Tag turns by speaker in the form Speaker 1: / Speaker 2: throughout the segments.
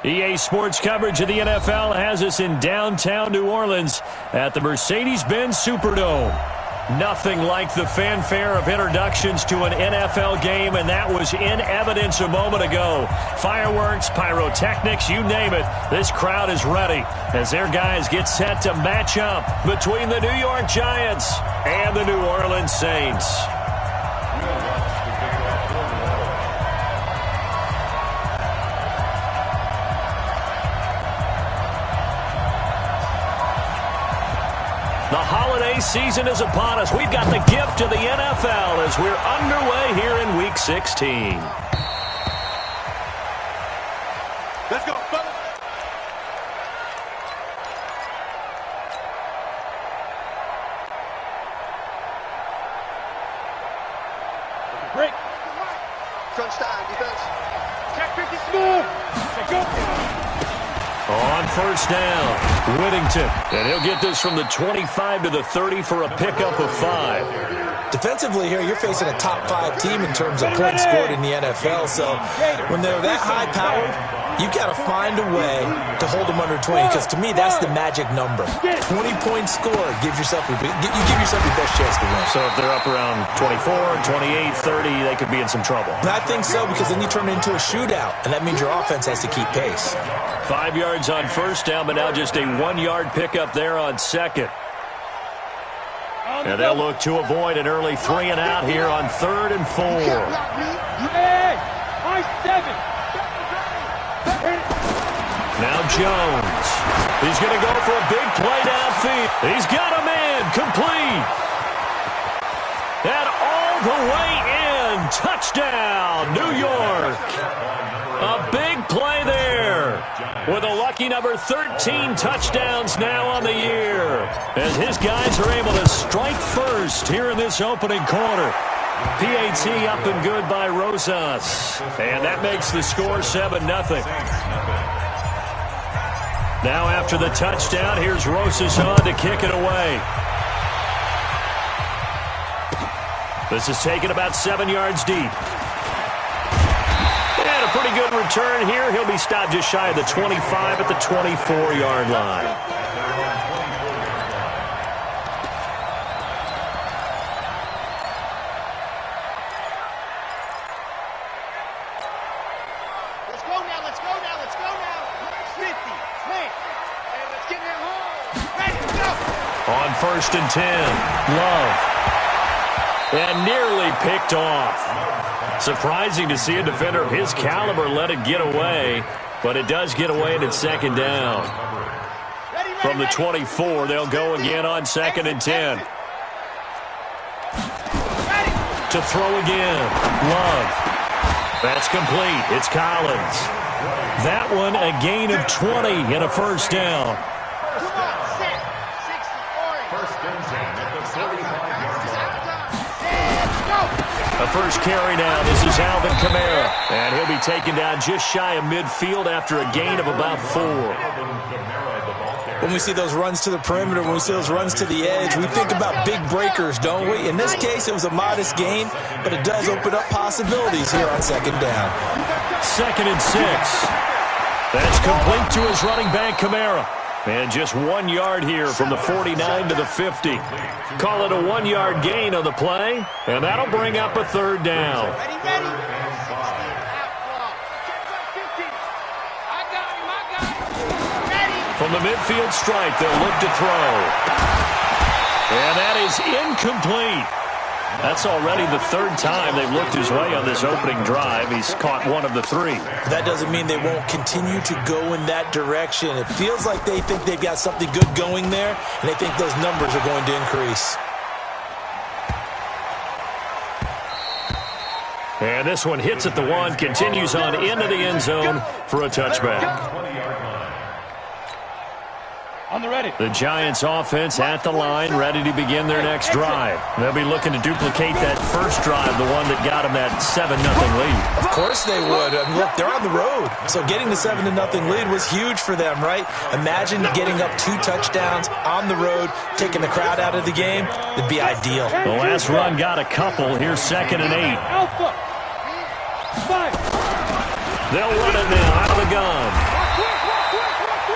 Speaker 1: EA Sports coverage of the NFL has us in downtown New Orleans at the Mercedes-Benz Superdome. Nothing like the fanfare of introductions to an NFL game, and that was in evidence a moment ago. Fireworks, pyrotechnics, you name it. This crowd is ready as their guys get set to match up between the New York Giants and the New Orleans Saints. The holiday season is upon us. We've got the gift of the NFL as we're underway here in Week 16.
Speaker 2: Let's go, fellas. Break. Crunch time, defense. Check 50 smooth. Go.
Speaker 1: On first down, Whittington. And he'll get this from the 25 to the 30 for a pickup of 5.
Speaker 3: Defensively here, you're facing a top 5 team in terms of points scored in the NFL. So when they're that high-powered, you got to find a way to hold them under 20. Because to me, that's the magic number. 20 points scored gives yourself you give yourself your best chance to win.
Speaker 1: So if they're up around 24, 28, 30, they could be in some trouble.
Speaker 3: And I think so, because then you turn it into a shootout, and that means your offense has to keep pace.
Speaker 1: 5 yards on first down, but now just a 1-yard pickup there on second. And they'll look to avoid an early 3 and out here on 3rd and 4. Now Jones. He's going to go for a big play downfield. He's got a man complete. And all the way in. Touchdown, New York. A big play there. With a lucky number 13 touchdowns now on the year. As his guys are able to strike first here in this opening quarter. PAT up and good by Rosas. And that makes the score 7-0. Now after the touchdown, here's Rosas on to kick it away. This is taken about 7 yards deep. And a pretty good return here. He'll be stopped just shy of the 25 at the 24-yard line. On 1st and 10, Love. And nearly picked off. Surprising to see a defender of his caliber let it get away, but it does get away and it's 2nd down. From the 24, they'll go again on 2nd and 10. To throw again, Love. That's complete. It's Collins. That one a gain of 20 and a 1st down. A first carry now. This is Alvin Kamara. And he'll be taken down just shy of midfield after a gain of about 4.
Speaker 3: When we see those runs to the perimeter, when we see those runs to the edge, we think about big breakers, don't we? In this case, it was a modest gain, but it does open up possibilities here on 2nd down.
Speaker 1: 2nd and 6. That's complete to his running back, Kamara. And just 1 yard here from the 49 to the 50. Call it a 1-yard gain on the play, and that'll bring up a 3rd down. From the midfield stripe, they'll look to throw. And that is incomplete. That's already the 3rd time they've looked his way on this opening drive. He's caught 1 of the 3.
Speaker 3: That doesn't mean they won't continue to go in that direction. It feels like they think they've got something good going there, and they think those numbers are going to increase.
Speaker 1: And this one hits at the 1, continues on into the end zone for a touchback.
Speaker 2: On the ready.
Speaker 1: The Giants offense at the line, ready to begin their next drive. They'll be looking to duplicate that first drive, the one that got them that 7-0 lead.
Speaker 3: Of course they would. I mean, look, they're on the road. So getting the 7-0 lead was huge for them, right? Imagine getting up 2 touchdowns on the road, taking the crowd out of the game. It'd be ideal.
Speaker 1: The last run got a couple. Here's 2nd and 8.
Speaker 2: Alpha. 5.
Speaker 1: They'll run it now out of the gun.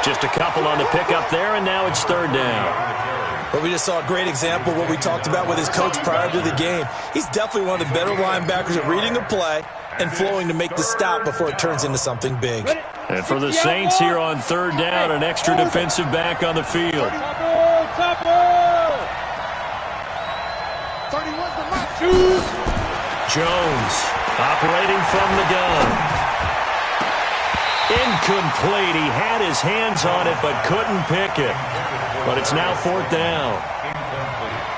Speaker 1: Just a couple on the pickup there, and now it's third down.
Speaker 3: Well, we just saw a great example of what we talked about with his coach prior to the game. He's definitely one of the better linebackers at reading a play and flowing to make the stop before it turns into something big.
Speaker 1: And for the Saints here on third down, an extra defensive back on the field. Jones operating from the gun. Incomplete. He had his hands on it but couldn't pick it. But it's now fourth down.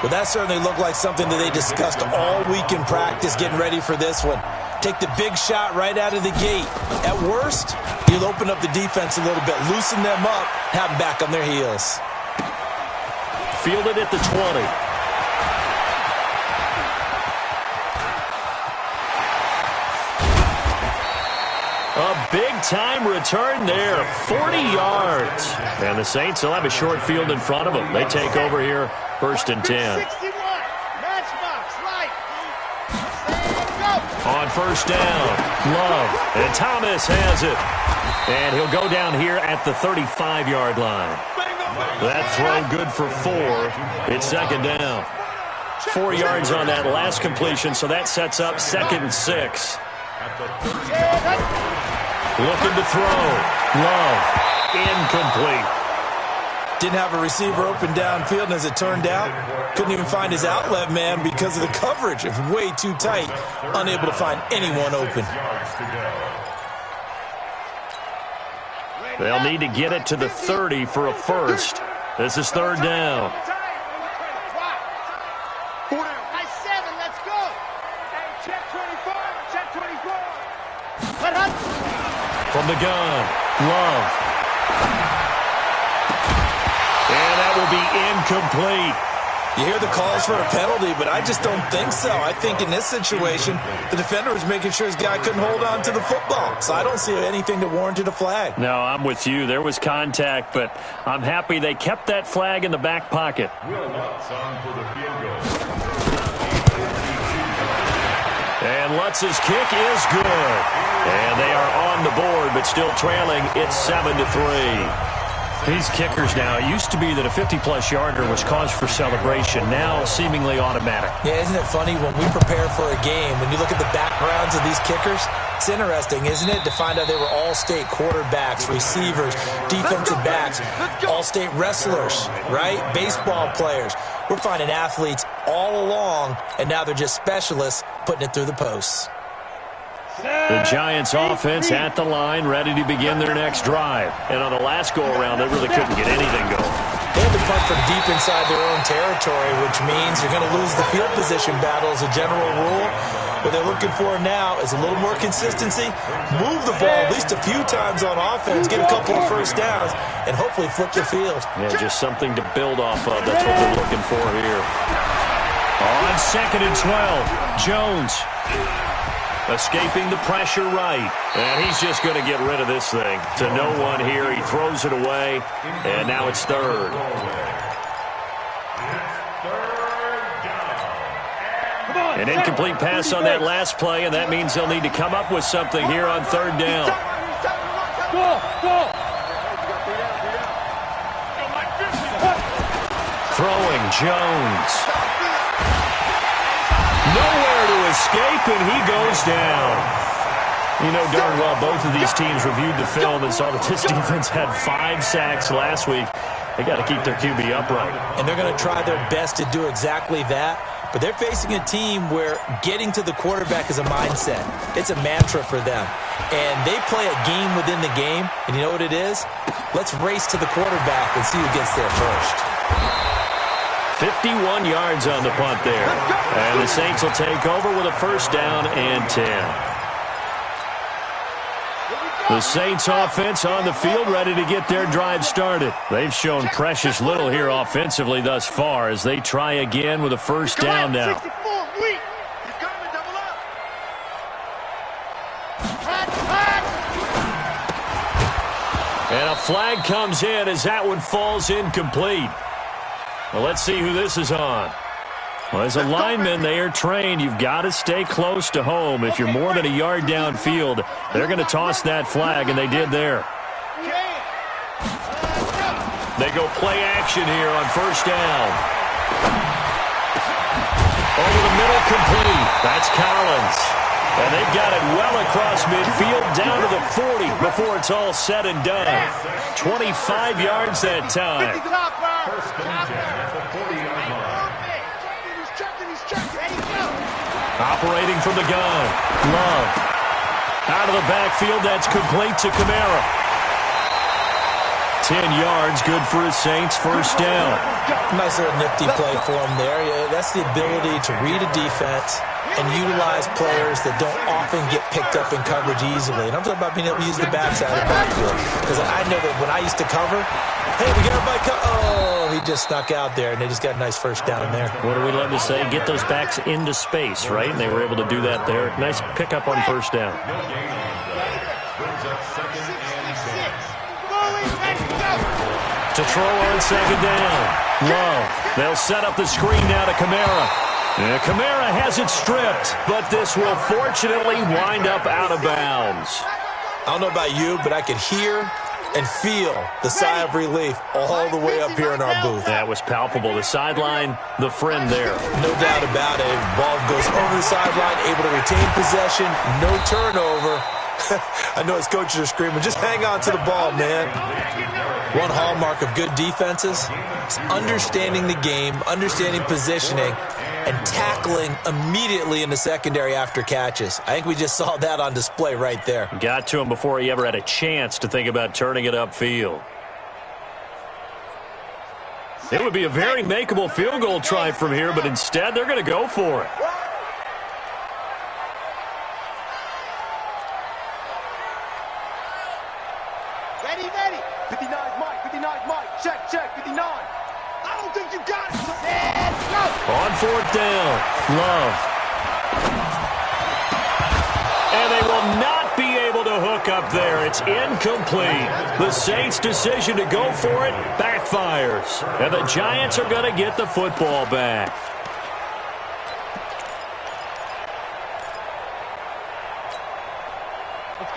Speaker 3: Well, that certainly looked like something that they discussed all week in practice getting ready for this one. Take the big shot right out of the gate. At worst, you'll open up the defense a little bit, loosen them up, have them back on their heels.
Speaker 1: Fielded at the 20. A big-time return there, 40 yards. And the Saints will have a short field in front of them. They take over here, first and 10. On first down, Love, and Thomas has it. And he'll go down here at the 35-yard line. That throw good for 4. It's second down. 4 yards on that last completion, so that sets up second and 6. Looking to throw. Love. Incomplete.
Speaker 3: Didn't have a receiver open downfield, and as it turned out, couldn't even find his outlet man because of the coverage. It was way too tight. Unable to find anyone open.
Speaker 1: They'll need to get it to the 30 for a first. This is third down. From the gun, Love. And that will be incomplete.
Speaker 3: You hear the calls for a penalty, but I just don't think so. I think in this situation, the defender was making sure his guy couldn't hold on to the football. So I don't see anything that warranted a flag.
Speaker 1: No, I'm with you. There was contact, but I'm happy they kept that flag in the back pocket. And Lutz's kick is good. And they are on the board, but still trailing. It's 7-3. These kickers now, it used to be that a 50-plus yarder was cause for celebration. Now, seemingly automatic.
Speaker 3: Yeah, isn't it funny when we prepare for a game, when you look at the backgrounds of these kickers, it's interesting, isn't it, to find out they were all-state quarterbacks, receivers, defensive backs, all-state wrestlers, right? Baseball players. We're finding athletes all along, and now they're just specialists putting it through the posts.
Speaker 1: The Giants offense at the line, ready to begin their next drive. And on the last go-around, they really couldn't get anything going.
Speaker 3: They had to punt from deep inside their own territory, which means you're going to lose the field position battle as a general rule. What they're looking for now is a little more consistency, move the ball at least a few times on offense, get a couple of first downs, and hopefully flip the field.
Speaker 1: Yeah, just something to build off of. That's what they're looking for here. On second and 12, Jones. Escaping the pressure right. And he's just going to get rid of this thing. To no one here. He throws it away. And now it's third. An incomplete pass on that last play, and that means they'll need to come up with something here on third down. Throwing Jones. Nowhere to escape, and he goes down. You know darn well both of these teams reviewed the film and saw that this defense had 5 sacks last week. They got to keep their QB upright.
Speaker 3: And they're going to try their best to do exactly that. But they're facing a team where getting to the quarterback is a mindset. It's a mantra for them. And they play a game within the game. And you know what it is? Let's race to the quarterback and see who gets there first.
Speaker 1: 51 yards on the punt there. And the Saints will take over with a first down and 10. The Saints offense on the field ready to get their drive started. They've shown precious little here offensively thus far as they try again with a first down now. And a flag comes in as that one falls incomplete. Well, let's see who this is on. Well, as a lineman, they are trained. You've got to stay close to home. If you're more than a yard downfield, they're going to toss that flag, and they did there. They go play action here on first down. Over the middle, complete. That's Collins. And they've got it well across midfield, down to the 40 before it's all said and done. 25 yards that time. Operating from the gun. Love. Out of the backfield, that's complete to Kamara. 10 yards, good for his Saints, first down.
Speaker 3: Nice little nifty play for him there. Yeah, that's the ability to read a defense and utilize players that don't often get picked up in coverage easily. And I'm talking about being able to use the backside of the backfield. Because I know that when I used to cover, hey, we got everybody oh, he just snuck out there, and they just got a nice first down there.
Speaker 1: What do we love to say? Get those backs into space, right? And they were able to do that there. Nice pickup on first down. To throw on second down. Love. They'll set up the screen now to Kamara. And Kamara has it stripped, but this will fortunately wind up out of bounds.
Speaker 3: I don't know about you, but I could hear and feel the sigh of relief all the way up here in our booth.
Speaker 1: That was palpable. The sideline, the friend there.
Speaker 3: No doubt about it. Ball goes over the sideline, able to retain possession, no turnover. I know his coaches are screaming, just hang on to the ball, man. One hallmark of good defenses is understanding the game, understanding positioning, and tackling immediately in the secondary after catches. I think we just saw that on display right there.
Speaker 1: Got to him before he ever had a chance to think about turning it upfield. It would be a very makeable field goal try from here, but instead they're going to go for it.
Speaker 2: Ready. 59 Mike. Check, 59. I don't think you got it.
Speaker 1: On fourth down, Love. And they will not be able to hook up there. It's incomplete. The Saints' decision to go for it backfires. And the Giants are going to get the football back.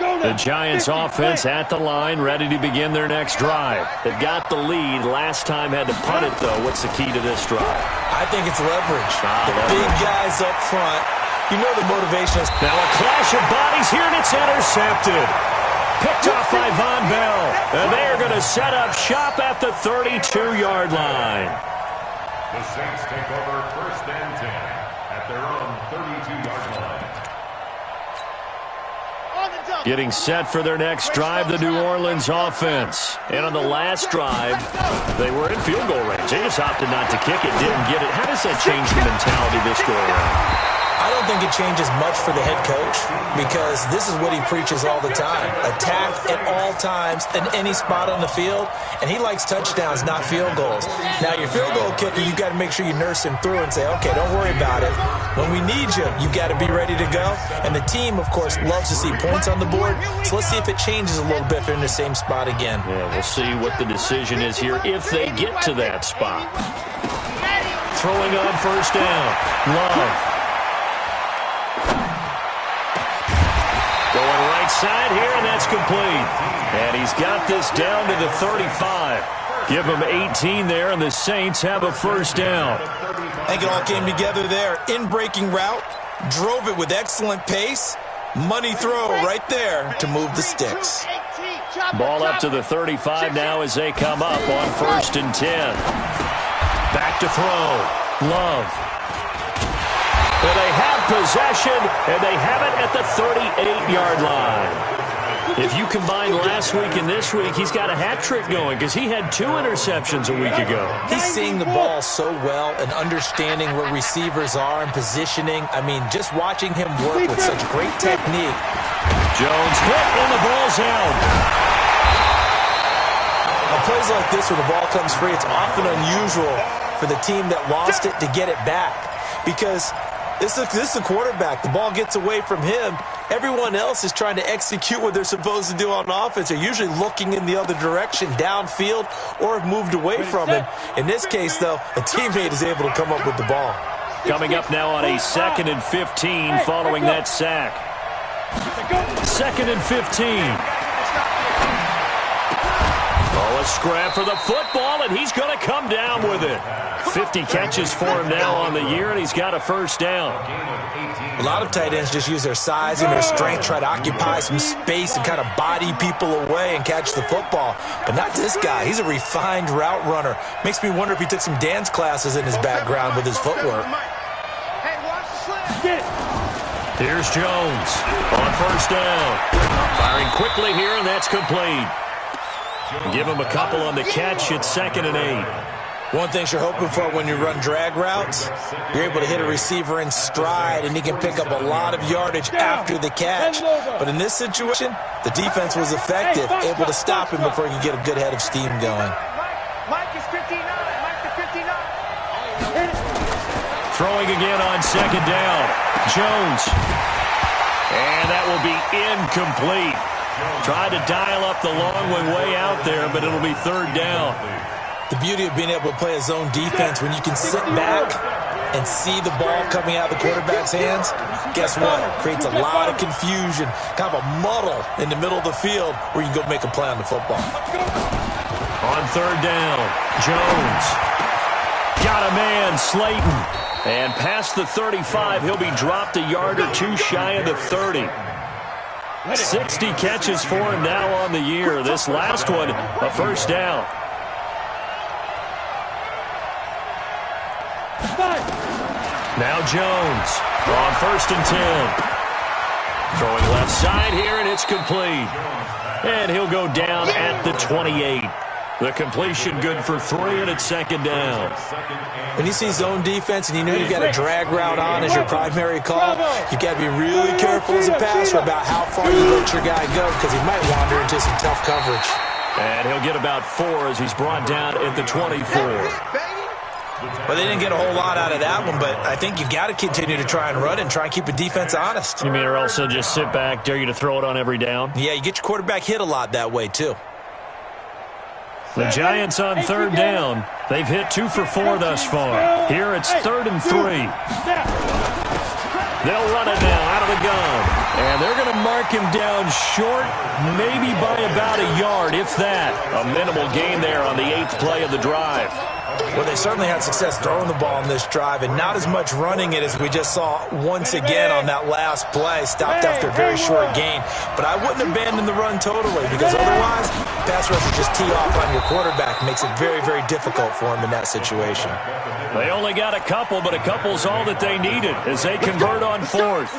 Speaker 1: The Giants offense at the line, ready to begin their next drive. They've got the lead. Last time had to punt it, though. What's the key to this drive?
Speaker 3: I think it's leverage. The big guys up front. You know the motivation is...
Speaker 1: Now a clash of bodies here, and it's intercepted. Picked off by Von Bell. And they are going to set up shop at the 32-yard line.
Speaker 4: The Saints take over first and 10 at their own 32-yard line.
Speaker 1: Getting set for their next drive, the New Orleans offense. And on the last drive, they were in field goal range. They just opted not to kick it, didn't get it. How does that change the mentality this go around?
Speaker 3: I don't think it changes much for the head coach because this is what he preaches all the time. Attack at all times in any spot on the field, and he likes touchdowns, not field goals. Now, your field goal kicker, you got to make sure you nurse him through and say, okay, don't worry about it. When we need you, you got to be ready to go. And the team, of course, loves to see points on the board, so let's see if it changes a little bit if they're in the same spot again.
Speaker 1: Yeah, we'll see what the decision is here if they get to that spot. Throwing on first down, Love. Going right side here, and that's complete. And he's got this down to the 35. Give him 18 there, and the Saints have a first down.
Speaker 3: I think it all came together there. In-breaking route, drove it with excellent pace. Money throw right there to move the sticks.
Speaker 1: Ball up to the 35 now as they come up on first and 10. Back to throw. Love. Well, they have possession, and they have it at the 38-yard line. If you combine last week and this week, he's got a hat trick going because he had 2 interceptions a week ago.
Speaker 3: He's seeing the ball so well and understanding where receivers are and positioning. I mean, just watching him work with such great technique.
Speaker 1: Jones hit, and the ball's out.
Speaker 3: On plays like this where the ball comes free, it's often unusual for the team that lost it to get it back because this is the quarterback. The ball gets away from him. Everyone else is trying to execute what they're supposed to do on offense. They're usually looking in the other direction, downfield, or have moved away from him. In this case, though, a teammate is able to come up with the ball.
Speaker 1: Coming up now on a 2nd and 15 following that sack. 2nd and 15. Oh, a scrap for the football, and he's going to come down with it. 50 catches for him now on the year, and he's got a first down.
Speaker 3: A lot of tight ends just use their size and their strength, try to occupy some space and kind of body people away and catch the football. But not this guy. He's a refined route runner. Makes me wonder if he took some dance classes in his background with his footwork.
Speaker 1: Here's Jones on first down. Firing quickly here, and that's complete. Give him a couple on the catch. It's 2nd and 8.
Speaker 3: One thing you're hoping for when you run drag routes, you're able to hit a receiver in stride, and he can pick up a lot of yardage after the catch. But in this situation, the defense was effective, able to stop him before he could get a good head of steam going.
Speaker 2: Mike is 59. Mike to 59.
Speaker 1: Throwing again on 2nd down. Jones. And that will be incomplete. Tried to dial up the long one way out there, but it'll be 3rd down.
Speaker 3: The beauty of being able to play a zone defense when you can sit back and see the ball coming out of the quarterback's hands, guess what? It creates a lot of confusion, kind of a muddle in the middle of the field where you can go make a play on the football.
Speaker 1: On 3rd down, Jones. Got a man, Slayton. And past the 35, he'll be dropped a yard or two shy of the 30. 60 catches for him now on the year. This last one, a first down. Now Jones on 1st and 10. Throwing left side here, and it's complete. And he'll go down at the 28. The completion good for 3, and it's 2nd down.
Speaker 3: When you see zone defense and you know you've got a drag route on as your primary call, you've got to be really careful as a passer about how far you let your guy go because he might wander into some tough coverage.
Speaker 1: And he'll get about 4 as he's brought down at the 24.
Speaker 3: Well, they didn't get a whole lot out of that one, but I think you've got to continue to try and run and try and keep the defense honest.
Speaker 1: You mean or also just sit back, dare you to throw it on every down?
Speaker 3: Yeah, you get your quarterback hit a lot that way, too.
Speaker 1: The Giants on 3rd down. They've hit 2 for 4 thus far. Here it's 3rd and 3. They'll run it now out of the gun. And they're going to mark him down short, maybe by about a yard, if that. A minimal gain there on the 8th play of the drive.
Speaker 3: Well, they certainly had success throwing the ball in this drive, and not as much running it as we just saw once again on that last play. Stopped after a very short gain. But I wouldn't abandon the run totally, because otherwise, pass rush will just tee off on your quarterback. Makes it very, very difficult for him in that situation.
Speaker 1: They only got a couple, but a couple's all that they needed as they convert on 4th.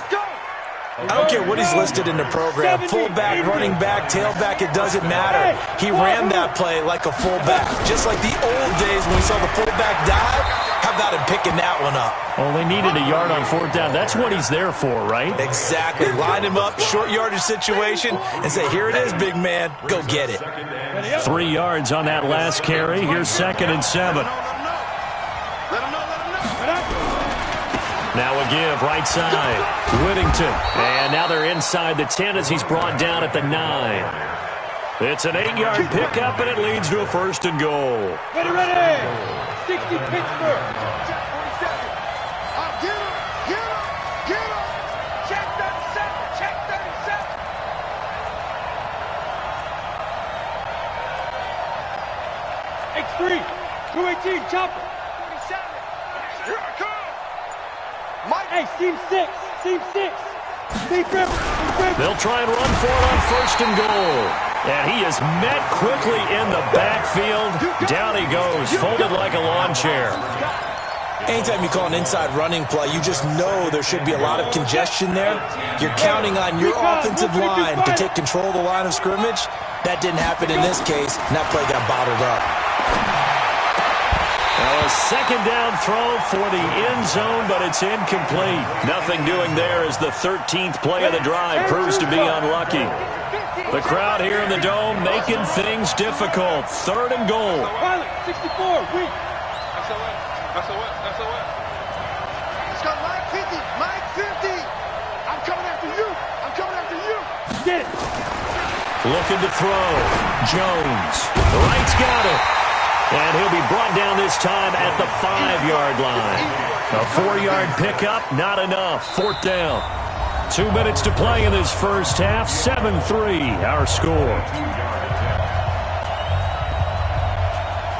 Speaker 3: I don't care what he's listed in the program. Fullback, running back, tailback, it doesn't matter. He ran that play like a fullback. Just like the old days when we saw the fullback dive. How about him picking that one up?
Speaker 1: Oh, they needed a yard on 4th down. That's what he's there for, right?
Speaker 3: Exactly. Line him up, short yardage situation, and say, here it is, big man. Go get it.
Speaker 1: 3 yards on that last carry. Here's 2nd and 7. Now a give, right side, Whittington. And now they're inside the 10 as he's brought down at the 9. It's an 8-yard pickup, and it leads to a 1st and goal.
Speaker 2: Ready. 60 Pittsburgh. Get him. Check 37. X3, 218, chopper. 47. Here I come. Mike. Hey, seam 6.
Speaker 1: They'll try and run for it on 1st and goal. And he is met quickly in the backfield. Down he goes, folded like a lawn chair.
Speaker 3: Anytime you call an inside running play, you just know there should be a lot of congestion there. You're counting on your offensive line to take control of the line of scrimmage. That didn't happen in this case, and that play got bottled up.
Speaker 1: Now a 2nd down throw for the end zone, but it's incomplete. Nothing doing there as the 13th play of the drive proves to be unlucky. The crowd here in the Dome making things difficult. 3rd and goal.
Speaker 2: 64, weak. SOS. Let's go, Mike 50. I'm coming after you. Get it.
Speaker 1: Looking to throw. Jones. The right's got it. And he'll be brought down this time at the 5-yard line. A 4-yard pickup, not enough. 4th down. 2 minutes to play in this first half. 7-3, our score.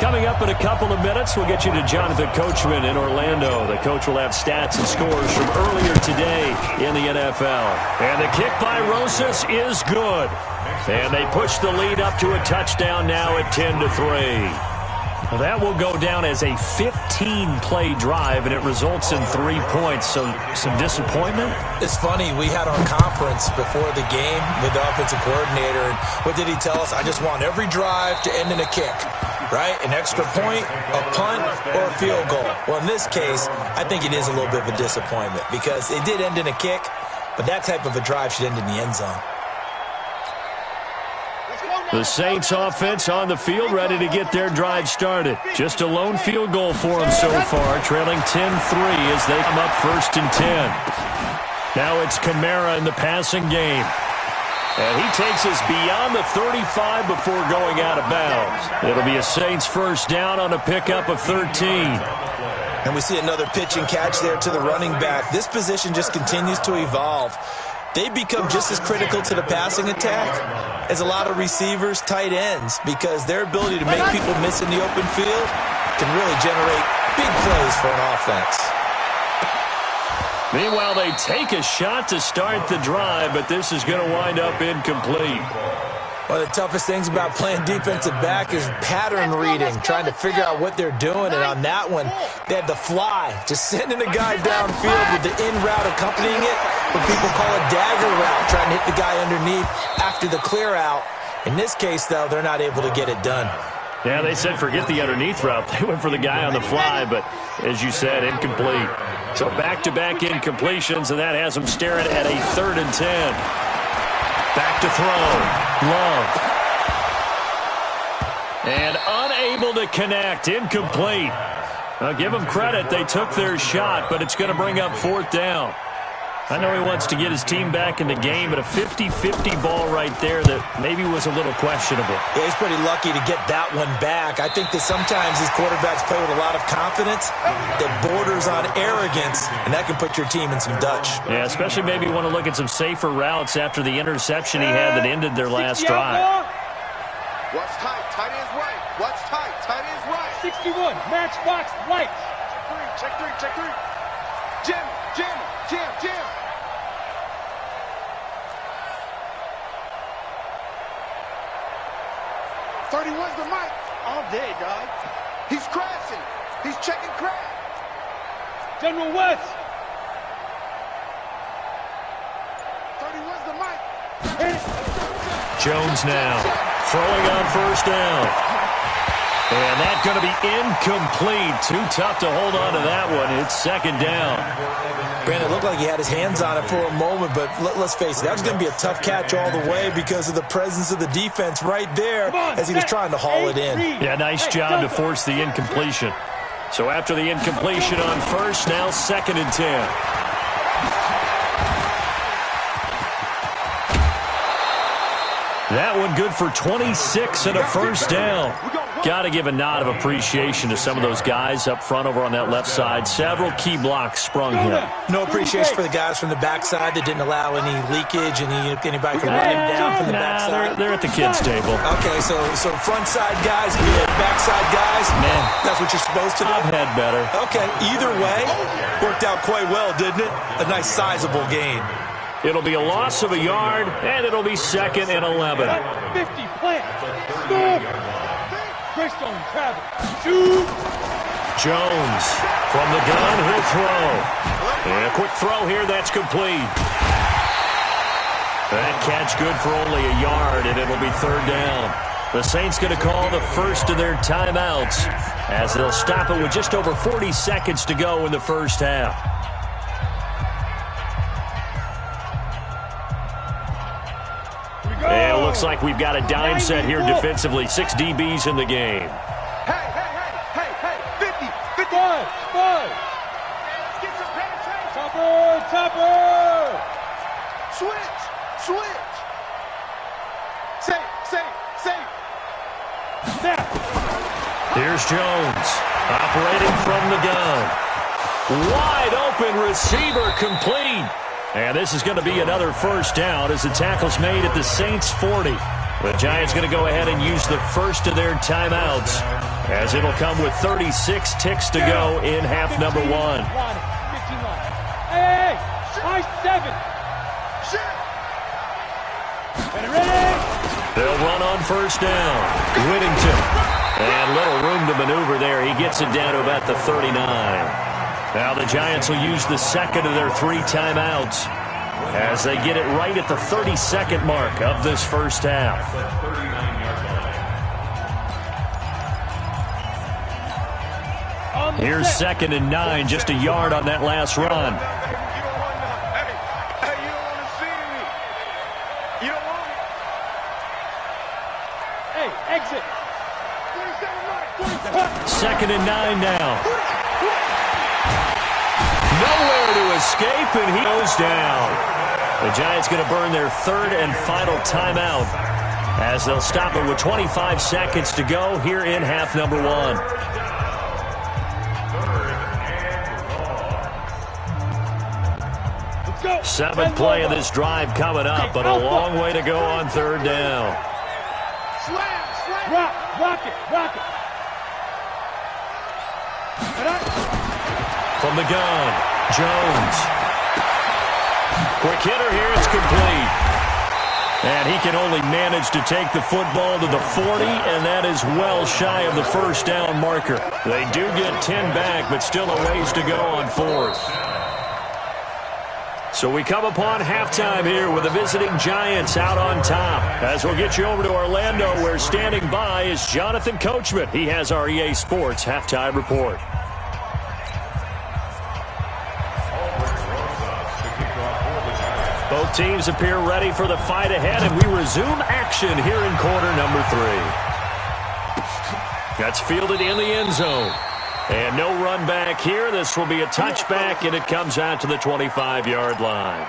Speaker 1: Coming up in a couple of minutes, we'll get you to Jonathan Coachman in Orlando. The coach will have stats and scores from earlier today in the NFL. And the kick by Rosas is good. And they push the lead up to a touchdown now at 10-3. Well, that will go down as a 15-play drive, and it results in 3 points. So some disappointment?
Speaker 3: It's funny. We had our conference before the game with the offensive coordinator, and what did he tell us? I just want every drive to end in a kick, right? An extra point, a punt, or a field goal. Well, in this case, I think it is a little bit of a disappointment because it did end in a kick, but that type of a drive should end in the end zone.
Speaker 1: The Saints offense on the field, ready to get their drive started. Just a lone field goal for them so far, trailing 10-3 as they come up 1st and 10. Now it's Kamara in the passing game. And he takes us beyond the 35 before going out of bounds. It'll be a Saints first down on a pickup of 13.
Speaker 3: And we see another pitch and catch there to the running back. This position just continues to evolve. They become just as critical to the passing attack as a lot of receivers, tight ends, because their ability to make people miss in the open field can really generate big plays for an offense.
Speaker 1: Meanwhile, they take a shot to start the drive, but this is going to wind up incomplete.
Speaker 3: One of the toughest things about playing defensive back is pattern reading, trying to figure out what they're doing. And on that one, they had the fly, just sending a guy downfield with the in route accompanying it, what people call a dagger route, trying to hit the guy underneath after the clear out. In this case, though, they're not able to get it done.
Speaker 1: Yeah, they said forget the underneath route. They went for the guy on the fly, but as you said, incomplete. So back-to-back incompletions, and that has them staring at a 3rd and 10. Back to throw. Love. And unable to connect. Incomplete. Now, give them credit. They took their shot, but it's going to bring up 4th down. I know he wants to get his team back in the game, but a 50-50 ball right there that maybe was a little questionable.
Speaker 3: Yeah, he's pretty lucky to get that one back. I think that sometimes these quarterbacks play with a lot of confidence that borders on arrogance, and that can put your team in some Dutch.
Speaker 1: Yeah, especially maybe you want to look at some safer routes after the interception he had that ended their last drive.
Speaker 2: What's tight? Tight ends right. What's tight? Tight ends right.
Speaker 5: 61. Matchbox lights.
Speaker 2: Check three. Check three. Jim. 31's the mic. All day, dog. He's crashing. He's checking crash.
Speaker 5: General West.
Speaker 2: 31's the mic.
Speaker 1: Jones now throwing on 1st down. And that's going to be incomplete. Too tough to hold on to that one. It's 2nd down.
Speaker 3: Brandon, it looked like he had his hands on it for a moment, but let's face it, that was going to be a tough catch all the way because of the presence of the defense right there as he was trying to haul it in.
Speaker 1: Yeah, nice job to force the incompletion. So after the incompletion on 1st, now 2nd and 10. That one good for 26 and a 1st down. Got to give a nod of appreciation to some of those guys up front over on that left side. Several key blocks sprung him.
Speaker 3: No appreciation for the guys from the backside that didn't allow any leakage and anybody can run him down from the backside.
Speaker 1: They're at the kids' table.
Speaker 3: Okay, so front side guys, good. Backside guys,
Speaker 1: man,
Speaker 3: that's what you're supposed to do.
Speaker 1: I've had better.
Speaker 3: Okay, either way, worked out quite well, didn't it? A nice sizable gain.
Speaker 1: It'll be a loss of a yard, and it'll be 2nd and 11.
Speaker 5: 50 plant. Move. Christone Travis. Shoot.
Speaker 1: Jones from the gun, he'll throw. And a quick throw here, that's complete. That catch good for only a yard, and it'll be 3rd down. The Saints going to call the first of their timeouts as they'll stop it with just over 40 seconds to go in the first half. And it looks like we've got a dime set here defensively. 6 DBs in the game.
Speaker 2: Hey, 50.
Speaker 5: Five.
Speaker 2: Get some penetration.
Speaker 5: Topper.
Speaker 2: Switch. Safe.
Speaker 5: Snap.
Speaker 1: Here's Jones operating from the gun. Wide open receiver complete. And this is going to be another first down as the tackle's made at the Saints 40. The Giants going to go ahead and use the first of their timeouts. as it'll come with 36 ticks to go in half number 1.
Speaker 5: 15 line. Hey, high 7. Ready?
Speaker 1: They'll run on first down. Whittington. And little room to maneuver there. He gets it down to about the 39. Now the Giants will use the second of their 3 timeouts as they get it right at the 32nd mark of this first half. Here's 2nd and 9, just a yard on that last run.
Speaker 5: Exit.
Speaker 1: 2nd and 9 now. Nowhere to escape, and he goes down. The Giants going to burn their 3rd and final timeout as they'll stop it with 25 seconds to go here in half number 1.
Speaker 5: Let's go.
Speaker 1: 7th play of this drive coming up, but a long way to go on 3rd down.
Speaker 5: Rock it.
Speaker 1: From the gun, Jones. Quick hitter here, it's complete. And he can only manage to take the football to the 40, and that is well shy of the first down marker. They do get 10 back, but still a ways to go on 4th. So we come upon halftime here with the visiting Giants out on top. As we'll get you over to Orlando, where standing by is Jonathan Coachman. He has our EA Sports halftime report. Both teams appear ready for the fight ahead, and we resume action here in quarter number 3. That's fielded in the end zone. And no run back here. This will be a touchback, and it comes out to the 25-yard line.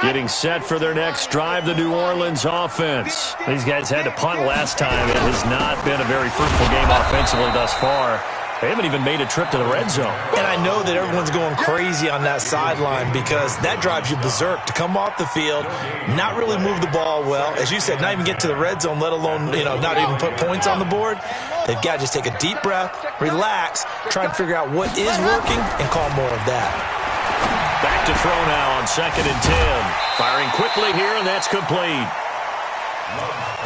Speaker 1: Getting set for their next drive, the New Orleans offense. These guys had to punt last time. It has not been a very fruitful game offensively thus far. They haven't even made a trip to the red zone.
Speaker 3: And I know that everyone's going crazy on that sideline because that drives you berserk to come off the field, not really move the ball well. As you said, not even get to the red zone, let alone, not even put points on the board. They've got to just take a deep breath, relax, try and figure out what is working, and call more of that.
Speaker 1: Back to throw now on 2nd and 10. Firing quickly here, and that's complete.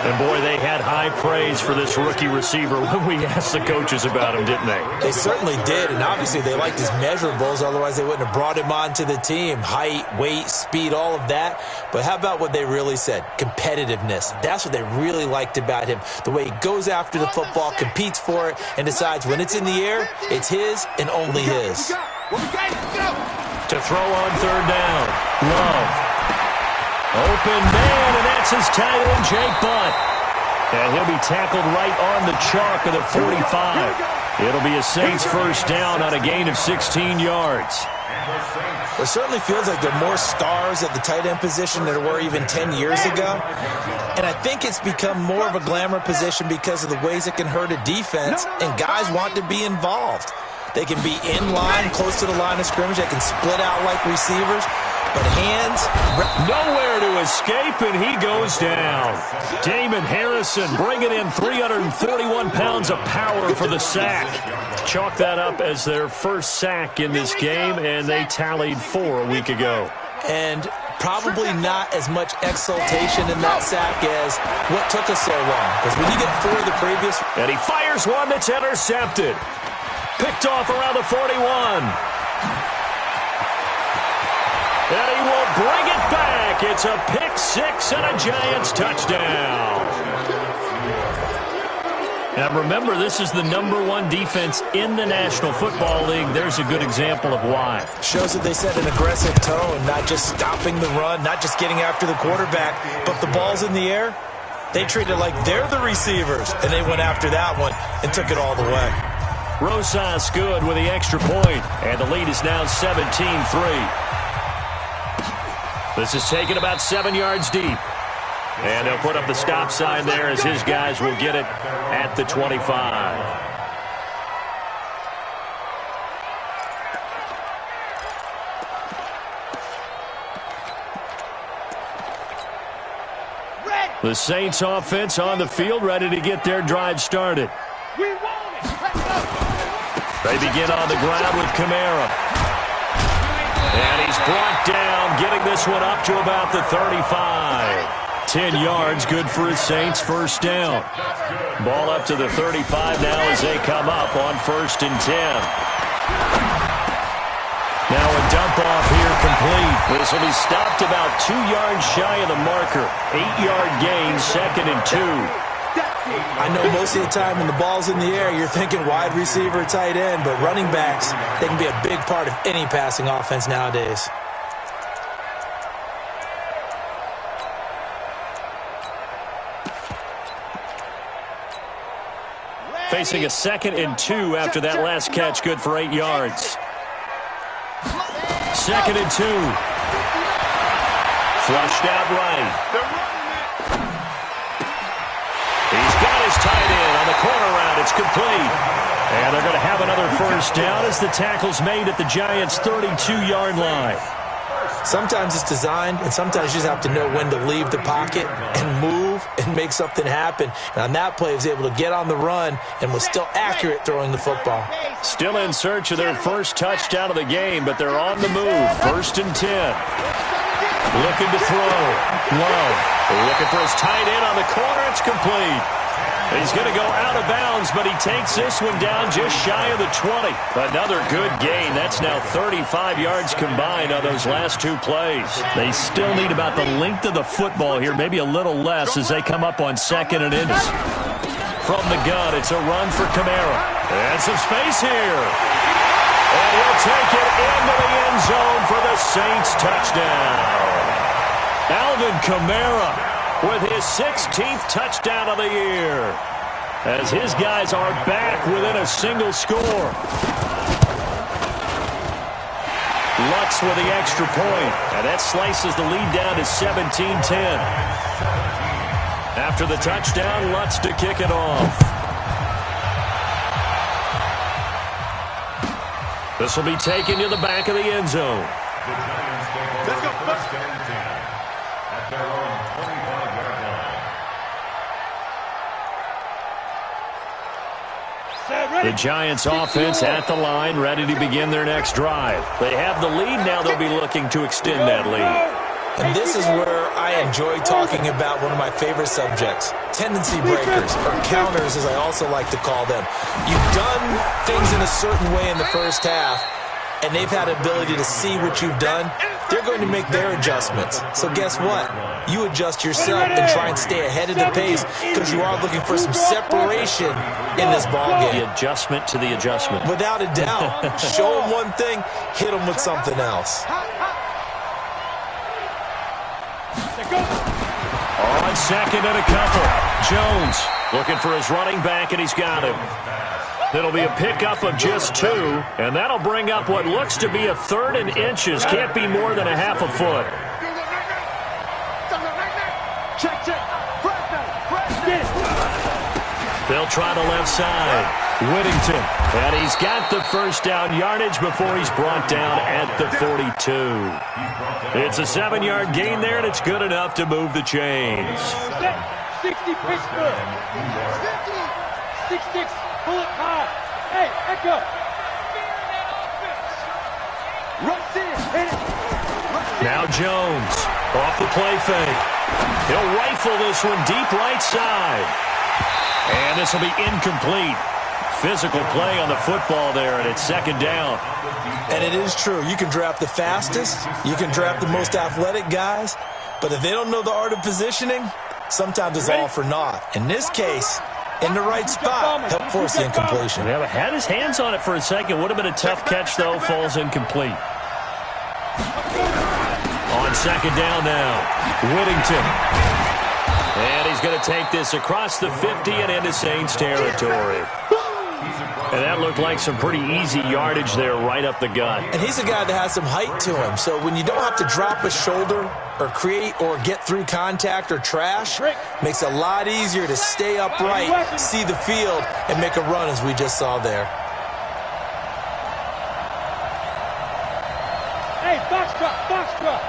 Speaker 1: And, boy, they had high praise for this rookie receiver when we asked the coaches about him, didn't they?
Speaker 3: They certainly did, and obviously they liked his measurables. Otherwise, they wouldn't have brought him onto the team. Height, weight, speed, all of that. But how about what they really said? Competitiveness. That's what they really liked about him. The way he goes after the football, competes for it, and decides when it's in the air, it's his and only his.
Speaker 1: To throw on 3rd down. Love. Open man, and that's his tight end, Jake Butt. And he'll be tackled right on the chalk of the 45. It'll be a Saints first down on a gain of 16 yards.
Speaker 3: It certainly feels like there are more stars at the tight end position than there were even 10 years ago. And I think it's become more of a glamour position because of the ways it can hurt a defense, and guys want to be involved. They can be in line, close to the line of scrimmage. They can split out like receivers. But hands...
Speaker 1: Nowhere to escape, and he goes down. Damon Harrison bringing in 341 pounds of power for the sack. Chalk that up as their first sack in this game, and they tallied 4 a week ago.
Speaker 3: And probably not as much exultation in that sack as what took us so long. Because when you get 4 of the previous...
Speaker 1: And he fires one that's intercepted. Picked off around the 41. And he will bring it back. It's a pick 6 and a Giants touchdown. Now remember, this is the #1 defense in the National Football League. There's a good example of why.
Speaker 3: Shows that they set an aggressive tone, not just stopping the run, not just getting after the quarterback, but the ball's in the air. They treat it like they're the receivers, and they went after that one and took it all the way.
Speaker 1: Rosas good with the extra point, and the lead is now 17-3. This is taken about 7 yards deep. And they'll put up the stop sign there as his guys will get it at the 25. The Saints offense on the field, ready to get their drive started.
Speaker 5: We want it. Let's go.
Speaker 1: They begin on the ground with Kamara. And he's brought down, getting this one up to about the 35. 10 yards, good for his Saints, first down. Ball up to the 35 now as they come up on 1st and 10. Now a dump-off here complete. This will be stopped about 2 yards shy of the marker. 8-yard gain, 2nd and 2.
Speaker 3: I know most of the time when the ball's in the air, you're thinking wide receiver, tight end, but running backs, they can be a big part of any passing offense nowadays.
Speaker 1: Facing a 2nd and 2 after that last catch, good for 8 yards. 2nd and 2. Flushed out right. He's got his tight end on the corner route. It's complete. And they're going to have another first down as the tackle's made at the Giants' 32-yard line.
Speaker 3: Sometimes it's designed, and sometimes you just have to know when to leave the pocket and move and make something happen. And on that play, he was able to get on the run and was still accurate throwing the football.
Speaker 1: Still in search of their first touchdown of the game, but they're on the move. 1st and 10. Looking to throw. Love. Looking for his tight end on the corner. It's complete. He's going to go out of bounds, but he takes this one down just shy of the 20. Another good gain. That's now 35 yards combined on those last 2 plays. They still need about the length of the football here, maybe a little less as they come up on 2nd and inches. From the gun, it's a run for Kamara. And some space here. And he'll take it into the end zone for the Saints touchdown. Alvin Kamara with his 16th touchdown of the year, as his guys are back within a single score. Lutz with the extra point, and that slices the lead down to 17-10. After the touchdown, Lutz to kick it off. This will be taken to the back of the end zone.
Speaker 4: The Giants take over 1st and 10 at their own 25-yard line.
Speaker 1: The Giants offense at the line, ready to begin their next drive. They have the lead now. They'll be looking to extend that lead.
Speaker 3: And this is where I enjoy talking about one of my favorite subjects, tendency breakers, or counters as I also like to call them. You've done things in a certain way in the first half, and they've had the ability to see what you've done. They're going to make their adjustments. So guess what? You adjust yourself and try and stay ahead of the pace because you are looking for some separation in this ballgame.
Speaker 1: The adjustment to the adjustment.
Speaker 3: Without a doubt. Show them one thing, hit them with something else.
Speaker 1: On 2nd and a couple. Jones looking for his running back, and he's got him. It'll be a pickup of just 2, and that'll bring up what looks to be a 3rd and inches. Can't be more than a half a foot. They'll try the left side. Whittington, and he's got the first down yardage before he's brought down at the 42. It's a 7-yard gain there, and it's good enough to move the chains.
Speaker 5: 60 Pittsburgh. 66 bullet high. Hey, Echo.
Speaker 1: Now Jones off the play fake. He'll rifle this one deep right side. And this will be incomplete. Physical play on the football there, and it's 2nd down.
Speaker 3: And it is true. You can draft the fastest. You can draft the most athletic guys. But if they don't know the art of positioning, sometimes it's all for naught. In this case, in the right spot, help force the incompletion.
Speaker 1: Yeah, had his hands on it for a second. Would have been a tough catch, though. Falls incomplete. On 2nd down now, Whittington. And he's going to take this across the 50 and into Saints territory. And that looked like some pretty easy yardage there right up the gut.
Speaker 3: And he's a guy that has some height to him. So when you don't have to drop a shoulder or create or get through contact or trash, makes it a lot easier to stay upright, see the field, and make a run as we just saw there.
Speaker 5: Hey, box drop, box drop.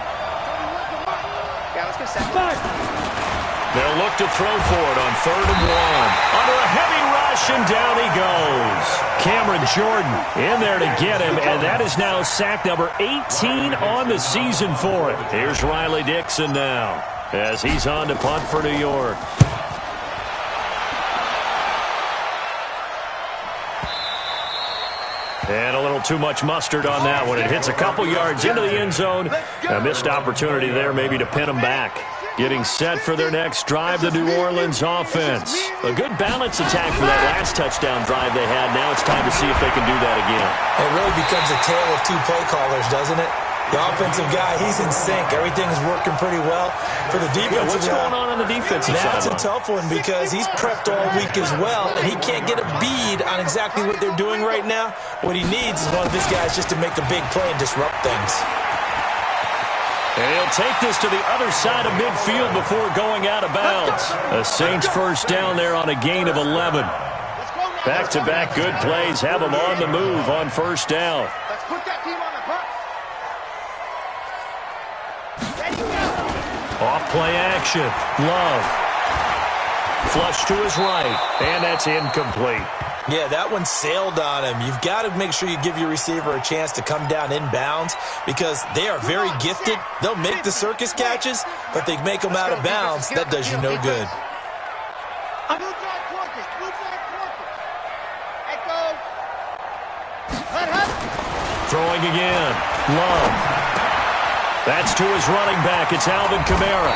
Speaker 2: Yeah, let's go second.
Speaker 1: They'll look to throw for it on 3rd and 1. Under a heavy rush, and down he goes. Cameron Jordan in there to get him, and that is now sack number 18 on the season for it. Here's Riley Dixon now as he's on to punt for New York. And a little too much mustard on that one. It hits a couple yards into the end zone. A missed opportunity there maybe to pin them back. Getting set for their next drive, the New Orleans offense. A good balance attack for that last touchdown drive they had. Now it's time to see if they can do that again.
Speaker 3: It really becomes a tale of two play callers, doesn't it? The offensive guy, he's in sync. Everything's working pretty well. For the defensive
Speaker 1: guy, what's going on the defensive side?
Speaker 3: That's a tough one because he's prepped all week as well, and he can't get a bead on exactly what they're doing right now. What he needs is one of his guys just to make a big play and disrupt things.
Speaker 1: And he'll take this to the other side of midfield before going out of bounds. The Saints first down there on a gain of 11. Back-to-back good plays have them on the move on first down.
Speaker 2: Let's put that team on the hunt.
Speaker 1: Off play action. Love. Flush to his right. And that's incomplete.
Speaker 3: Yeah, that one sailed on him. You've got to make sure you give your receiver a chance to come down inbounds because they are very gifted. They'll make the circus catches, but they make them out of bounds. That does you no good.
Speaker 1: Throwing again. Love. That's to his running back. It's Alvin Kamara.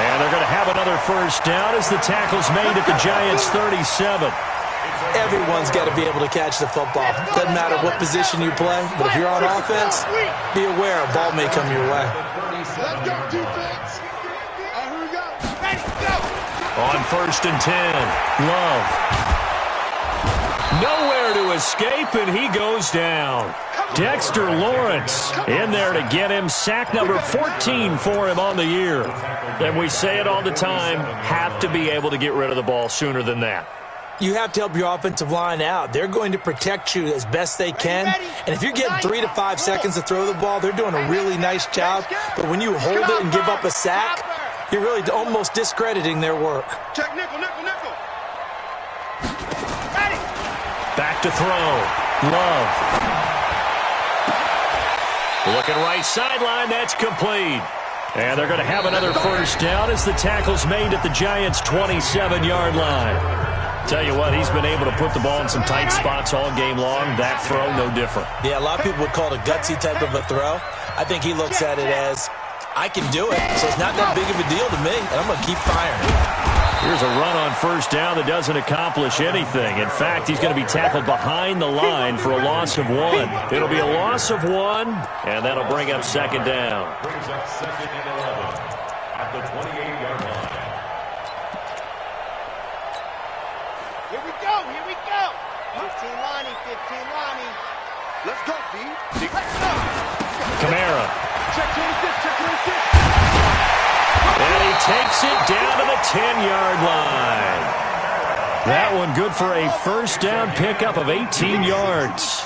Speaker 1: And they're going to have another first down as the tackle's made at the Giants' 37.
Speaker 3: Everyone's got to be able to catch the football. Doesn't matter what position you play, but if you're on offense, be aware a ball may come your way.
Speaker 2: Let's go, defense. Here we go. Ready, go.
Speaker 1: On 1st and 10, Love. Nowhere to escape, and he goes down. Dexter Lawrence in there to get him. Sack number 14 for him on the year. And we say it all the time, have to be able to get rid of the ball sooner than that.
Speaker 3: You have to help your offensive line out. They're going to protect you as best they can. And if you're getting 3 to 5 seconds to throw the ball, they're doing a really nice job. But when you hold it and give up a sack, you're really almost discrediting their work.
Speaker 2: Check nickel, nickel, nickel.
Speaker 1: Back to throw. Love. Looking right sideline. That's complete. And they're going to have another first down as the tackle's made at the Giants' 27-yard line. Tell you what, he's been able to put the ball in some tight spots all game long. That throw, no different.
Speaker 3: Yeah, a lot of people would call it a gutsy type of a throw. I think he looks at it as, I can do it, so it's not that big of a deal to me, and I'm going to keep firing.
Speaker 1: Here's a run on first down that doesn't accomplish anything. In fact, he's going to be tackled behind the line for a loss of 1. It'll be a loss of 1, and that'll bring up second down.
Speaker 4: Brings up 2nd and 11 at the 28-yard line.
Speaker 2: Here we go, here we go. 15 Lonnie, 15 Lonnie. Let's go, D. Let's go.
Speaker 1: Kamara.
Speaker 2: Check 26, check 26.
Speaker 1: And he takes it down to the 10-yard line. That one good for a first down pickup of 18 yards.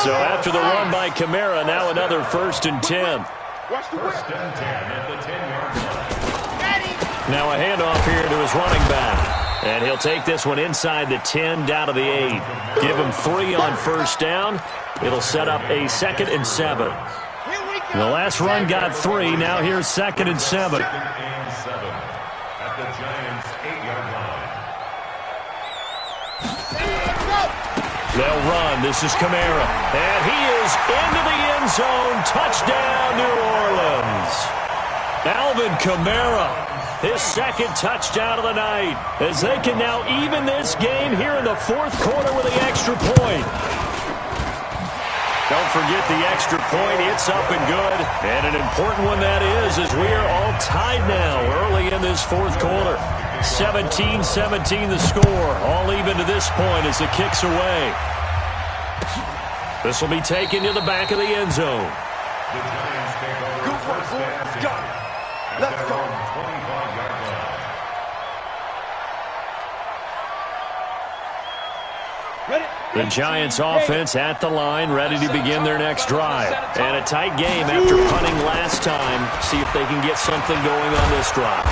Speaker 1: So after the run by Kamara, now another 1st and 10.
Speaker 4: First and 10 at the 10-yard line.
Speaker 1: Now a handoff here to his running back. And he'll take this one inside the 10 down to the 8. Give him 3 on first down. It'll set up a 2nd and 7. The last run got 3. Now here's 2nd and 7.
Speaker 4: 2nd and 7 at the Giants' 8-yard line.
Speaker 1: They'll run. This is Kamara. And he is into the end zone. Touchdown, New Orleans. Alvin Kamara, his 2nd touchdown of the night, as they can now even this game here in the 4th quarter with the extra point. Don't forget the extra point. It's up and good. And an important one that is, as we are all tied now early in this 4th quarter. 17-17 the score. All even to this point as it kicks away. This will be taken to the back of the end zone.
Speaker 4: The Giants take over first and 10 at their own 25-yard line.
Speaker 1: The Giants offense at the line, ready to begin their next drive. And a tight game after punting last time. See if they can get something going on this drive.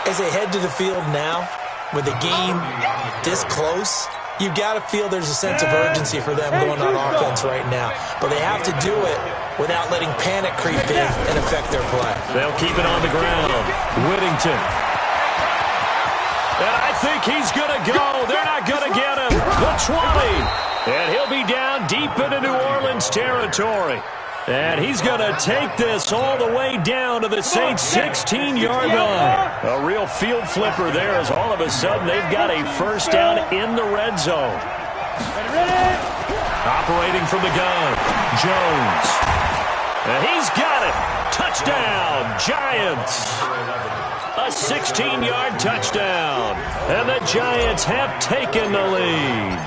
Speaker 3: As they head to the field now, with the game this close, you've got to feel there's a sense of urgency for them going on offense right now. But they have to do it without letting panic creep in and affect their play.
Speaker 1: They'll keep it on the ground. Whittington. And I think he's going to go. They're not going to get him. The 20. And he'll be down deep into New Orleans territory. And he's going to take this all the way down to the Saints' 16-yard line. A real field flipper there as all of a sudden they've got a first down in the red zone. Operating from the gun, Jones. And he's got it. Touchdown, Giants. A 16-yard touchdown. And the Giants have taken the lead.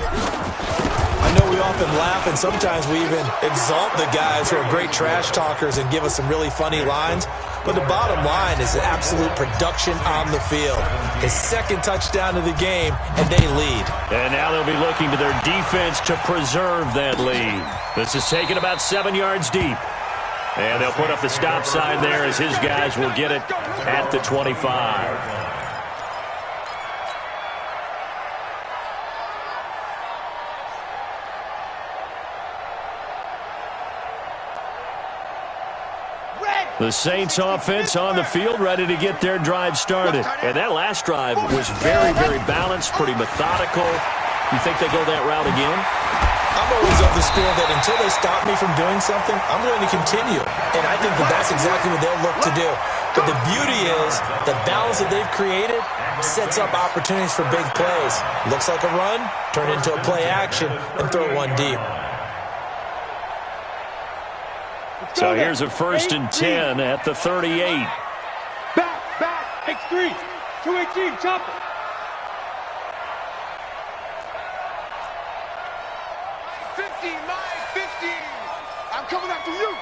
Speaker 3: I know we often laugh and sometimes we even exalt the guys who are great trash talkers and give us some really funny lines. But the bottom line is absolute production on the field. His second touchdown of the game, and they lead.
Speaker 1: And now they'll be looking to their defense to preserve that lead. This is taken about 7 yards deep. And they'll put up the stop sign there as his guys will get it at the 25. The Saints offense on the field, ready to get their drive started. And that last drive was very, very balanced, pretty methodical. You think they go that route again?
Speaker 3: I'm always of the school that until they stop me from doing something, I'm going to continue. And I think that that's exactly what they'll look to do. But the beauty is the balance that they've created sets up opportunities for big plays. Looks like a run, turn into a play action, and throw one deep.
Speaker 1: So here's a 1st and 10 at the 38.
Speaker 5: Back, X3, 218, chop it.
Speaker 2: I'm coming after you.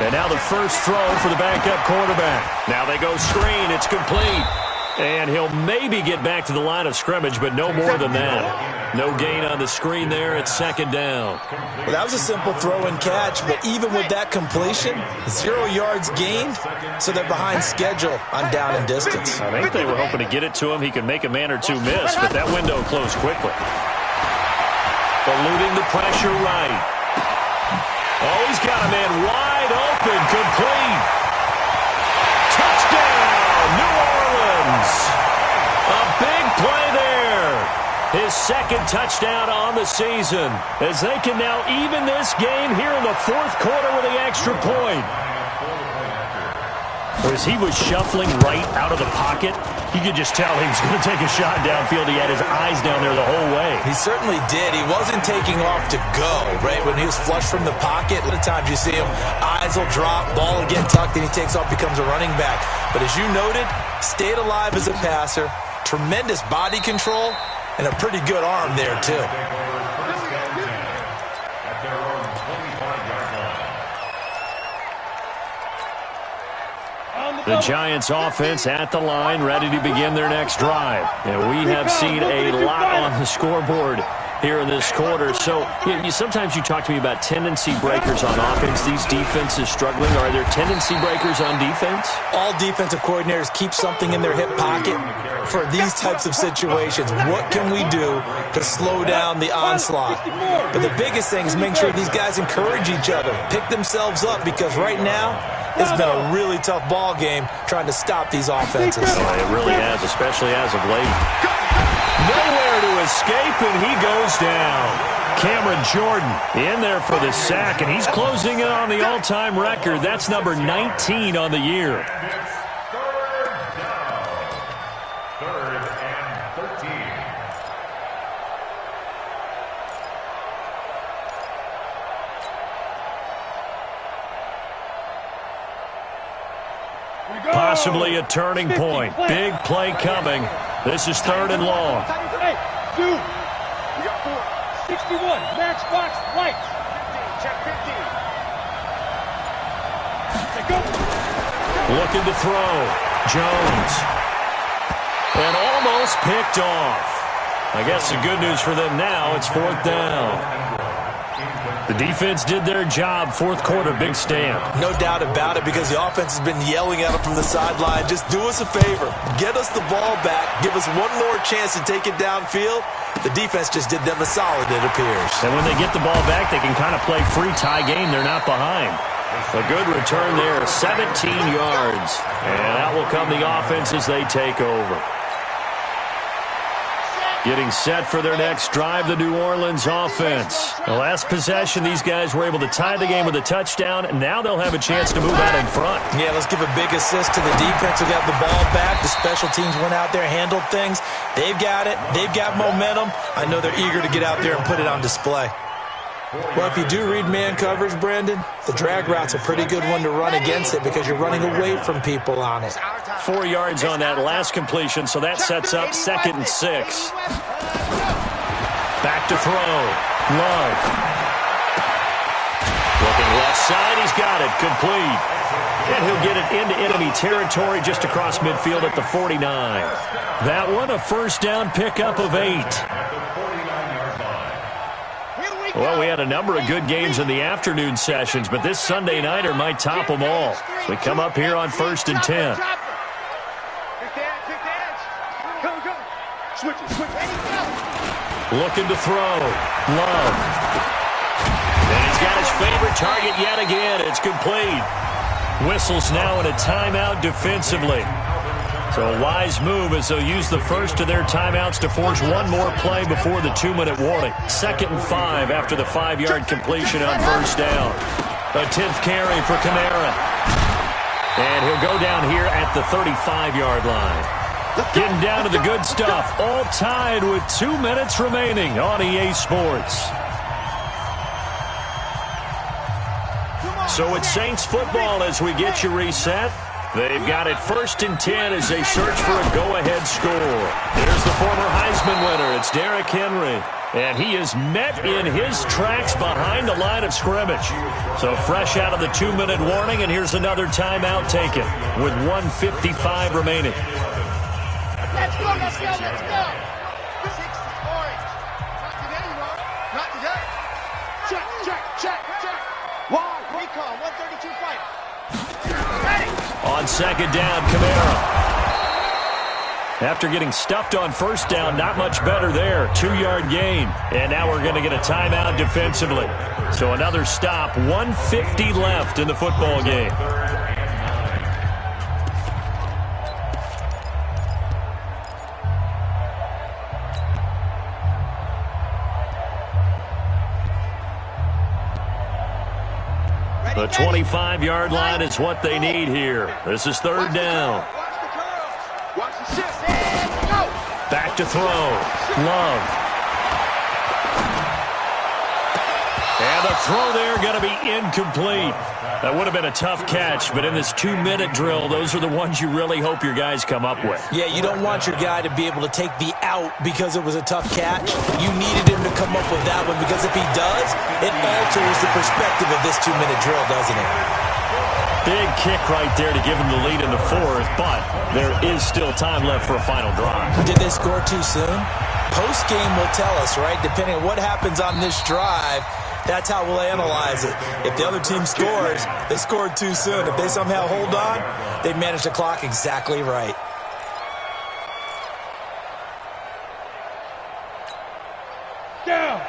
Speaker 1: And now the first throw for the backup quarterback. Now they go screen. It's complete. And he'll maybe get back to the line of scrimmage, but no more than that. No gain on the screen there. It's 2nd down.
Speaker 3: Well, that was a simple throw and catch, but even with that completion, 0 yards gained, so they're behind schedule on down and distance.
Speaker 1: I think they were hoping to get it to him. He could make a man or two miss, but that window closed quickly. Eluding the pressure right. Oh, he's got a man wide open, complete. Touchdown, New Orleans. A big play there. His 2nd touchdown on the season as they can now even this game here in the 4th quarter with the extra point. As he was shuffling right out of the pocket, you could just tell he was going to take a shot downfield. He had his eyes down there the whole way.
Speaker 3: He certainly did. He wasn't taking off to go, right? When he was flush from the pocket, a lot of times you see him, eyes will drop, ball will get tucked, and he takes off, becomes a running back. But as you noted, stayed alive as a passer, tremendous body control, and a pretty good arm there, too.
Speaker 1: The Giants offense at the line, ready to begin their next drive. And we have seen a lot on the scoreboard here in this quarter. So sometimes you talk to me about tendency breakers on offense. These defenses struggling. Are there tendency breakers on defense?
Speaker 3: All defensive coordinators keep something in their hip pocket for these types of situations. What can we do to slow down the onslaught? But the biggest thing is make sure these guys encourage each other, pick themselves up, because right now it's been a really tough ball game trying to stop these offenses.
Speaker 1: Oh, it really has, especially as of late. Nowhere to escape, and he goes down. Cameron Jordan in there for the sack, and he's closing in on the all-time record. That's number 19 on the year.
Speaker 4: Third and 13.
Speaker 1: Possibly a turning point. Big play coming. This is 3rd and long.
Speaker 5: Hey, dude. We got 4. 61, matchbox lights.
Speaker 2: 15, check 15.
Speaker 5: Let's go.
Speaker 1: Looking to throw. Jones. And almost picked off. I guess the good news for them now, it's 4th down. The defense did their job. Fourth quarter, big stand.
Speaker 3: No doubt about it, because the offense has been yelling at them from the sideline. Just do us a favor. Get us the ball back. Give us one more chance to take it downfield. The defense just did them a solid, it appears.
Speaker 1: And when they get the ball back, they can kind of play free tie game. They're not behind. A good return there, 17 yards. And out will come the offense as they take over. Getting set for their next drive, the New Orleans offense. The last possession, these guys were able to tie the game with a touchdown, and now they'll have a chance to move out in front.
Speaker 3: Yeah, let's give a big assist to the defense who got the ball back. The special teams went out there, handled things. They've got it. They've got momentum. I know they're eager to get out there and put it on display. Well, if you do read man coverage, Brandon, the drag route's a pretty good one to run against it because you're running away from people on it.
Speaker 1: 4 yards on that last completion, so that sets up 2nd and 6. Back to throw. Love. Looking left side, he's got it. Complete. And he'll get it into enemy territory just across midfield at the 49. That one, a first down pickup of 8. Well, we had a number of good games in the afternoon sessions, but this Sunday nighter might top them all. So we come up here on 1st and 10. Looking to throw. Love. And he's got his favorite target yet again. It's complete. Whistles now in a timeout defensively. So a wise move as they'll use the first of their timeouts to force one more play before the 2-minute warning. 2nd and 5 after the 5-yard completion on first down. A 10th carry for Kamara. And he'll go down here at the 35-yard line. Getting down to the good stuff. All tied with 2 minutes remaining on EA Sports. So it's Saints football as we get you reset. They've got it 1st and 10 as they search for a go-ahead score. There's the former Heisman winner. It's Derrick Henry. And he is met in his tracks behind the line of scrimmage. So fresh out of the 2-minute warning, and here's another timeout taken with 1:55 remaining.
Speaker 2: Let's go, let's go, let's go. 6 orange. Not today, Ron. Not today. Check. Why? Recall, 132 fight. Ready.
Speaker 1: On 2nd down, Kamara. After getting stuffed on first down, not much better there. 2-yard gain. And now we're going to get a timeout defensively. So another stop. 1:50 left in the football game. The 25-yard line is what they need here. This is 3rd down.
Speaker 2: Watch the shift. And go.
Speaker 1: Back to throw. Love. And the throw there going to be incomplete. That would have been a tough catch, but in this 2-minute drill, those are the ones you really hope your guys come up with.
Speaker 3: Yeah, you don't want your guy to be able to take the out because it was a tough catch. You needed him to come up with that one, because if he does, it alters the perspective of this 2-minute drill, doesn't it?
Speaker 1: Big kick right there to give him the lead in the 4th, but there is still time left for a final drive.
Speaker 3: Did they score too soon? Post-game will tell us, right? Depending on what happens on this drive, that's how we'll analyze it. If the other team scores, they scored too soon. If they somehow hold on, they managed the clock exactly right.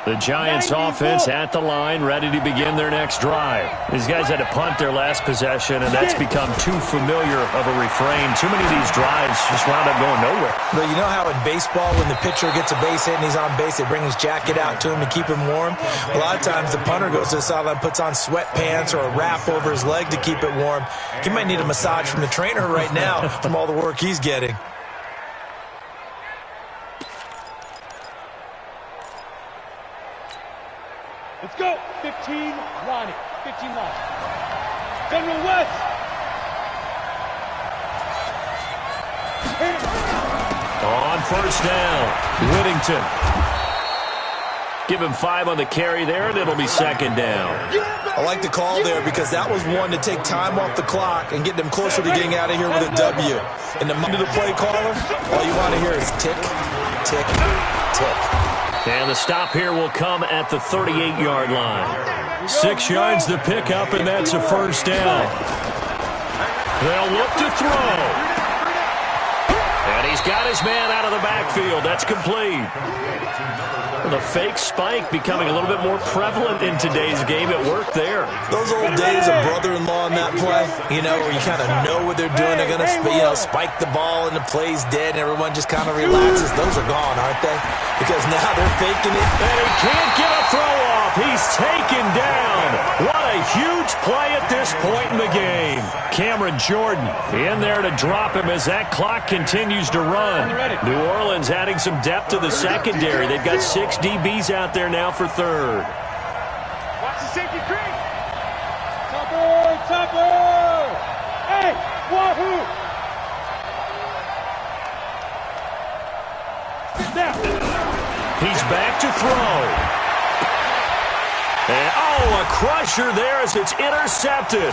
Speaker 1: The Giants offense at the line, ready to begin their next drive. These guys had to punt their last possession, and that's become too familiar of a refrain. Too many of these drives just wound up going nowhere.
Speaker 3: But you know how in baseball, when the pitcher gets a base hit and he's on base, they bring his jacket out to him to keep him warm? A lot of times the punter goes to the sideline, puts on sweatpants or a wrap over his leg to keep it warm. He might need a massage from the trainer right now from all the work he's getting.
Speaker 5: Let's go. 15, Ronnie. 15 line. General West.
Speaker 1: On first down, Whittington. Give him 5 on the carry there, and it'll be 2nd down.
Speaker 3: I like the call there because that was one to take time off the clock and get them closer to getting out of here with a W. And the mind of the play caller, all you want to hear is tick, tick, tick.
Speaker 1: And the stop here will come at the 38-yard line. 6 yards the pickup, and that's a first down. They'll look to throw. And he's got his man out of the backfield. That's complete. The fake spike becoming a little bit more prevalent in today's game. It worked there.
Speaker 3: Those old days of brother-in-law in that play, where you kind of know what they're doing. They're going to, spike the ball and the play's dead and everyone just kind of relaxes. Those are gone, aren't they? Because now they're faking it.
Speaker 1: And he can't get a throw off. He's taken down. What a huge play at this point in the game. Cameron Jordan in there to drop him as that clock continues to run. New Orleans adding some depth to the secondary. They've got 6 DBs out there now for third.
Speaker 2: Watch the safety creep.
Speaker 5: Topper! Hey, wahoo! Sit down.
Speaker 1: He's back to throw. And, a crusher there as it's intercepted.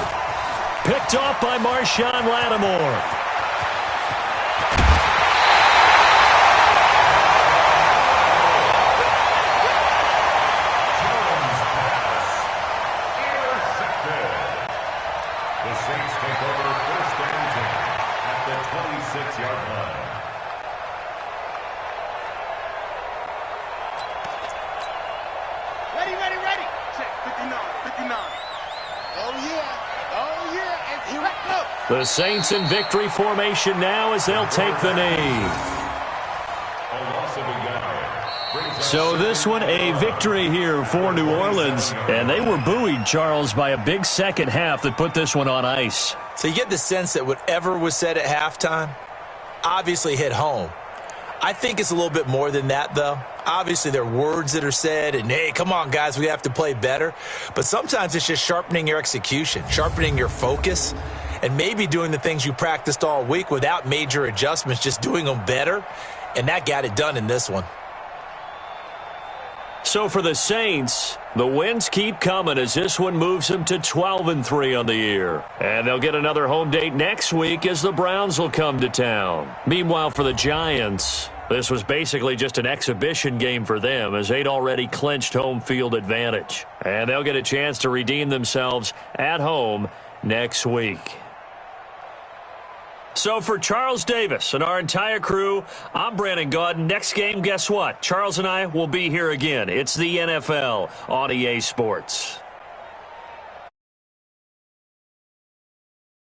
Speaker 1: Picked off by Marshawn Lattimore.
Speaker 4: The Saints take over first and 10 at the 26-yard line.
Speaker 2: Ready. Check, 59. Oh, yeah. And here it goes.
Speaker 1: The Saints in victory formation now as they'll take the knee. So this one, a victory here for New Orleans. And they were buoyed, Charles, by a big second half that put this one on ice.
Speaker 3: So you get the sense that whatever was said at halftime obviously hit home. I think it's a little bit more than that, though. Obviously, there are words that are said, and, hey, come on, guys, we have to play better. But sometimes it's just sharpening your execution, sharpening your focus, and maybe doing the things you practiced all week without major adjustments, just doing them better. And that got it done in this one.
Speaker 1: So for the Saints, the wins keep coming as this one moves them to 12-3 on the year. And they'll get another home date next week as the Browns will come to town. Meanwhile, for the Giants, this was basically just an exhibition game for them as they'd already clinched home field advantage. And they'll get a chance to redeem themselves at home next week. So for Charles Davis and our entire crew, I'm Brandon Gaudin. Next game, guess what? Charles and I will be here again. It's the NFL on EA Sports.